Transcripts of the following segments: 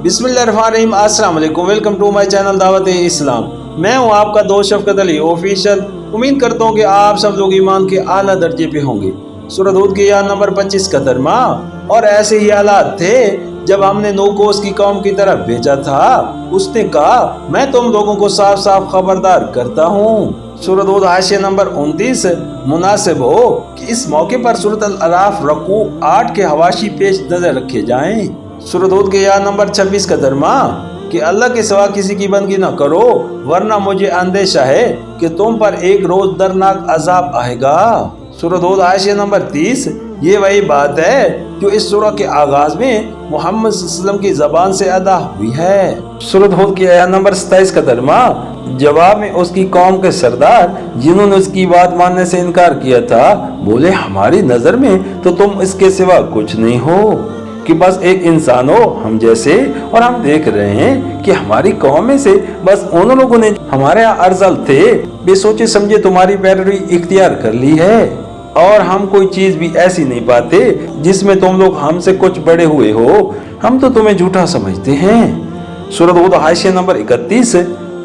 बिस्मिल्लाहिर्रहमानिर्रहीम। अस्सलाम वालेकुम, वेलकम टू माय चैनल दावत इस्लाम। मैं हूं आपका दोस्त शफकत अली ऑफिशियल। उम्मीद करता हूं कि आप सब लोग ईमान के आला दर्जे पे होंगे। सूरह हूद की आयत नंबर 25 का तर्जुमा। और ऐसे ही हालात थे जब हमने नूह को उसकी कौम की तरफ भेजा था। उसने कहा, मैं तुम लोगों को साफ साफ खबरदार करता हूँ। सूरह हूद हाशिया नंबर 29। मुनासिब हो कि इस मौके पर सूरत अल अराफ रकू 8 के हवाशी पेश नजर रखे जाएं। सूरह हूद के आयत नंबर 26 का तर्जुमा कि अल्लाह के सिवा किसी की बंदगी न करो, वरना मुझे अंदेशा है कि तुम पर एक रोज दर्दनाक अजाब आएगा। सूरह हूद हाशिया नंबर 30। ये वही बात है जो इस सूरह के आगाज में मोहम्मद सल्लल्लाहु अलैहि वसल्लम की जबान से अदा हुई है। सूरह हूद की आयत नंबर 27 का तर्जुमा जवाब में उसकी कौम के सरदार जिन्होंने उसकी बात मानने से इनकार किया था, बोले, हमारी नजर में तो तुम इसके सिवा कुछ नहीं हो कि बस एक इंसान हो हम जैसे, और हम देख रहे हैं कि हमारी कौम में से बस उन लोगों ने हमारे यहाँ अर्जल थे बेसोचे समझे तुम्हारी पैरवी इख्तियार कर ली है, और हम कोई चीज भी ऐसी नहीं पाते जिसमें तुम लोग हमसे कुछ बड़े हुए हो, हम तो तुम्हें झूठा समझते हैं। सूरह हूद हाशिया नंबर 31।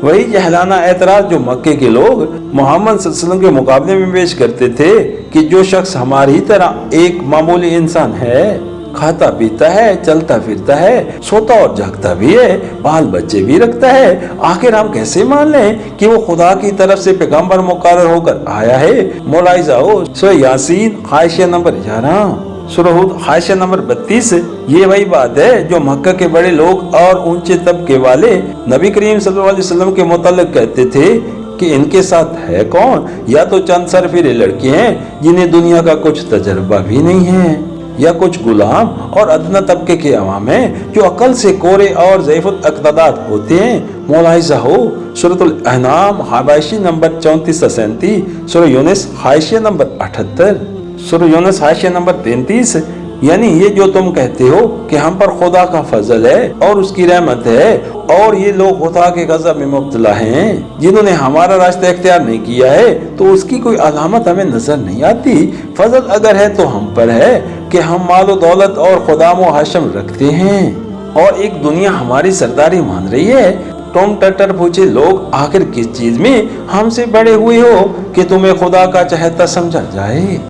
वही जहलाना एतराज जो मक्के के लोग मोहम्मद सल्लल्लाहु अलैहि वसल्लम के मुकाबले में पेश करते थे कि जो शख्स हमारी तरह एक मामूली इंसान है, खाता पीता है, चलता फिरता है, सोता और जागता भी है, बाल बच्चे भी रखता है, आखिर हम कैसे मान लें कि वो खुदा की तरफ से पैगंबर मुकर्रर होकर आया है। मुलाहिजा हो सूरह यासीन हाशिया नंबर 11। सूरह हूद हाशिया नंबर 32। ये वही बात है जो मक्का के बड़े लोग और ऊंचे तबके वाले नबी करीम सल्लल्लाहु अलैहि वसल्लम के मुताल्लिक कहते थे कि इनके साथ है कौन, या तो चंद सरफिरे लड़के हैं जिन्हें दुनिया का कुछ तजर्बा भी नहीं है, या कुछ गुलाम और अदना तबके के अवाम हैं जो अकल से कोरे और ज़ईफ़ुल इक़्तिदार होते हैं। मुलाहिज़ा हो सूरतुल अहनाम हाशिया नंबर 34 से 37। सूरह यूनुस हाशिया नंबर 78। सूरह यूनुस हाशिया नंबर 33। यानी ये जो तुम कहते हो कि हम पर खुदा का फजल है और उसकी रहमत है, और ये लोग खुदा के गज़ब में मुब्तला हैं जिन्होंने हमारा रास्ता इख्तियार नहीं किया है, तो उसकी कोई अलामत हमें नजर नहीं आती। फजल अगर है तो हम पर है कि हम मालो दौलत और खुदामो हाशम रखते हैं, और एक दुनिया हमारी सरदारी मान रही है। तुम टट्टर पूछे लोग आखिर किस चीज में हमसे बड़े हुए हो कि तुम्हें खुदा का चहेता समझा जाए।